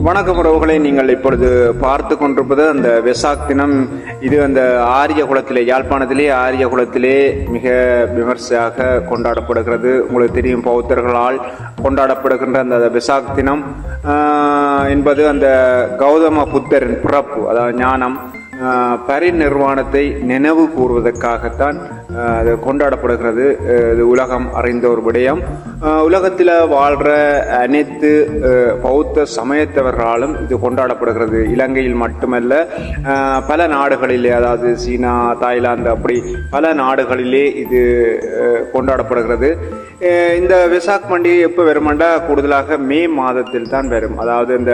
வணக்கம் உறவுகளை, நீங்கள் இப்பொழுது பார்த்து கொண்டிருப்பது அந்த வெசாக் தினம். இது அந்த ஆரிய குலத்திலே, யாழ்ப்பாணத்திலே ஆரிய குலத்திலே மிக விமர்சையாக கொண்டாடப்படுகிறது. உங்களுக்கு தெரியும், பௌத்தர்களால் கொண்டாடப்படுகின்ற அந்த வெசாக் தினம் என்பது அந்த கௌதம புத்தரின் பிறப்பு, அதாவது ஞானம் பரிநிர்வாணத்தை நினைவு கூறுவதற்காகத்தான் அது கொண்டாடப்படுகிறது. இது உலகம் அறிந்த ஒரு விடயம். உலகத்தில் வாழ்கிற அனைத்து பௌத்த சமயத்தவர்களாலும் இது கொண்டாடப்படுகிறது. இலங்கையில் மட்டுமல்ல, பல நாடுகளிலே, அதாவது சீனா, தாய்லாந்து, அப்படி பல நாடுகளிலே இது கொண்டாடப்படுகிறது. இந்த வெசாக் பண்டிகை எப்போ வருமெண்டா கூடுதலாக மே மாதத்தில் தான் வரும். அதாவது இந்த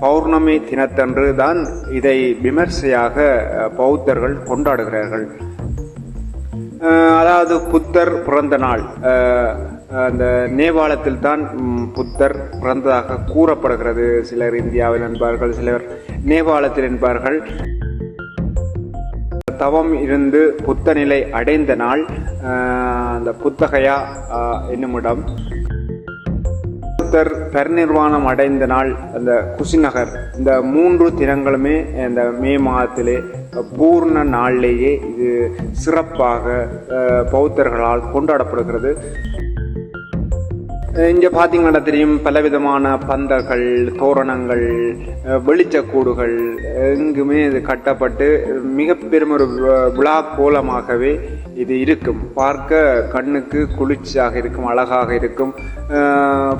பௌர்ணமி தினத்தன்று தான் இதை விமர்சையாக பௌத்தர்கள் கொண்டாடுகிறார்கள். அதாவது புத்தர் பிறந்த நாள் அந்த நேபாளத்தில் தான் புத்தர் பிறந்ததாக கூறப்படுகிறது. சிலர் இந்தியாவில் என்பார்கள், சிலர் நேபாளத்தில் என்பார்கள். தவம் இருந்து புத்த நிலை அடைந்த நாள் அந்த புத்தகையா என்னுமிடம். புத்தர் பரிநிர்வாணம் அடைந்த நாள் அந்த குசிநகர். இந்த 3 தினங்களுமே இந்த மே மாதத்திலே பூர்ண நாளிலேயே இது சிறப்பாக பௌத்தர்களால் கொண்டாடப்படுகிறது. இங்கே பார்த்தீங்கன்னா தெரியும், பலவிதமான பந்தர்கள், தோரணங்கள், வெளிச்சக்கூடுகள் எங்குமே இது கட்டப்பட்டு மிக பெரும் ஒரு விழா கோலமாகவே இது இருக்கும். பார்க்க கண்ணுக்கு குளிர்ச்சியாக இருக்கும், அழகாக இருக்கும்.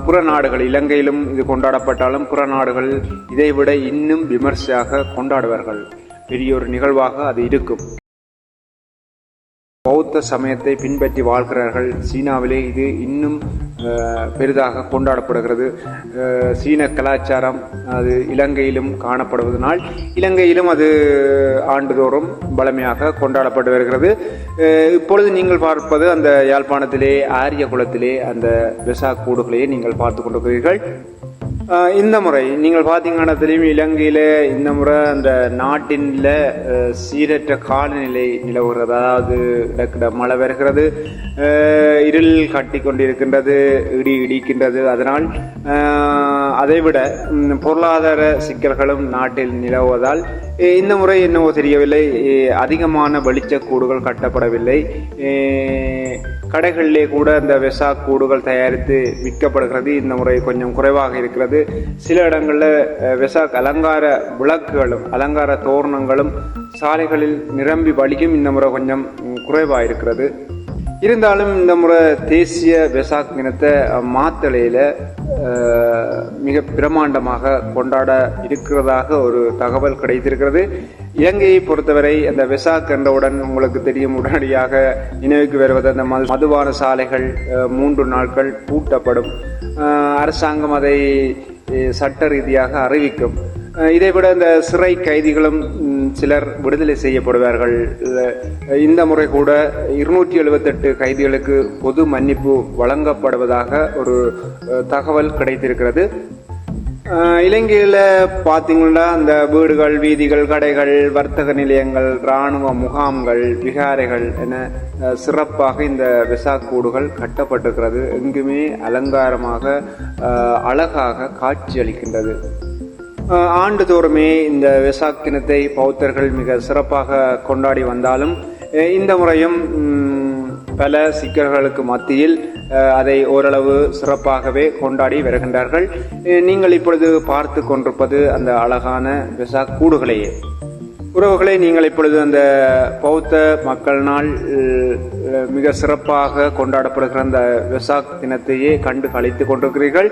புற நாடுகள், இலங்கையிலும் இது கொண்டாடப்பட்டாலும் புற நாடுகள் இதைவிட இன்னும் விமர்சையாக கொண்டாடுவார்கள். பெரிய ஒரு நிகழ்வாக அது இருக்கும். பௌத்த சமயத்தை பின்பற்றி வாழ்கிறார்கள். சீனாவிலே இது இன்னும் பெரிதாக கொண்டாடப்படுகிறது. சீன கலாச்சாரம் அது இலங்கையிலும் காணப்படுவதனால் இலங்கையிலும் அது ஆண்டுதோறும் பலமையாக கொண்டாடப்பட்டு வருகிறது. இப்பொழுது நீங்கள் பார்ப்பது அந்த யாழ்ப்பாணத்திலே ஆரிய குலத்திலே அந்த வெசாக் கூடுகளையே நீங்கள் பார்த்து கொண்டிருக்கிறீர்கள். இந்த முறை நீங்கள் பார்த்தீங்கன்னா தெரியும், இலங்கையில இந்த முறை அந்த நாட்டின்ல சீரற்ற காலநிலை நிலவுகிறது. அதாவது இடக்கிட மழை வருகிறது, இருள் கட்டி கொண்டிருக்கின்றது, இடி இடிக்கின்றது. அதனால் அதைவிட பொருளாதார சிக்கல்களும் நாட்டில் நிலவுவதால் இந்த முறை என்னவோ தெரியவில்லை, அதிகமான வெளிச்சக்கூடுகள் கட்டப்படவில்லை. கடைகளிலே கூட அந்த வெசாக் கூடுகள் தயாரித்து விற்கப்படுகிறது. இந்த முறை கொஞ்சம் குறைவாக இருக்கிறது. சில இடங்களில் வெசாக் அலங்கார விளக்குகளும் அலங்கார தோரணங்களும் சாலைகளில் நிரம்பி வழியும் இந்த முறை கொஞ்சம் குறைவாக இருக்கிறது. இருந்தாலும் இந்த முறை தேசிய வெசாக் தினத்தை மாத்தளையில மிக பிரமாண்டமாக கொண்டாட இருக்கிறதாக ஒரு தகவல் கிடைத்திருக்கிறது. இலங்கையை பொறுத்தவரை அந்த வெசாக் என்றவுடன் உங்களுக்கு தெரியும், உடனடியாக நினைவுக்கு வருவது அந்த மதுபான சாலைகள் 3 நாட்கள் பூட்டப்படும். அரசாங்கம் அதை சட்ட ரீதியாக அறிவிக்கும். இதைவிட இந்த சிறை கைதிகளும் சிலர் விடுதலை செய்யப்படுவார்கள். இந்த முறை கூட 278 கைதிகளுக்கு பொது மன்னிப்பு வழங்கப்படுவதாக ஒரு தகவல் கிடைத்திருக்கிறது. இலங்கையில் பார்த்தீங்கன்னா அந்த வீடுகள், வீதிகள், கடைகள், வர்த்தக நிலையங்கள், இராணுவ முகாம்கள், விகாரைகள் என சிறப்பாக இந்த வெசாக் கூடுகள் கட்டப்பட்டிருக்கிறது. எங்குமே அலங்காரமாக அழகாக காட்சியளிக்கின்றது. ஆண்டுதோறுமே இந்த வெசாக் தினத்தை பௌத்தர்கள் மிக சிறப்பாக கொண்டாடி வந்தாலும் இந்த முறையும் பல சிக்கல்களுக்கு மத்தியில் அதை ஓரளவு சிறப்பாகவே கொண்டாடி வருகின்றார்கள். நீங்கள் இப்பொழுது பார்த்து கொண்டிருப்பது அந்த அழகான வெசாக் கூடுகளையே. உறவுகளை, நீங்கள் இப்பொழுது அந்த பௌத்த மக்கள் நாள் மிக சிறப்பாக கொண்டாடப்படுகிற அந்த வெசாக் தினத்தையே கண்டு கழித்துக் கொண்டிருக்கிறீர்கள்.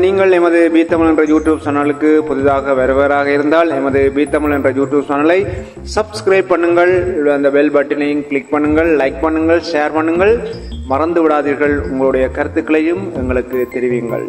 நீங்கள் எமது பீத்தமிழ் என்ற யூடியூப் சேனலுக்கு புதிதாக வருவராக இருந்தால் எமது பீத்தமிழ் என்ற யூடியூப் சேனலை சப்ஸ்கிரைப் பண்ணுங்கள், அந்த பெல் பட்டனையும் கிளிக் பண்ணுங்கள், லைக் பண்ணுங்கள், ஷேர் பண்ணுங்கள். மறந்து விடாதீர்கள். உங்களுடைய கருத்துக்களையும் எங்களுக்கு தெரிவியுங்கள்.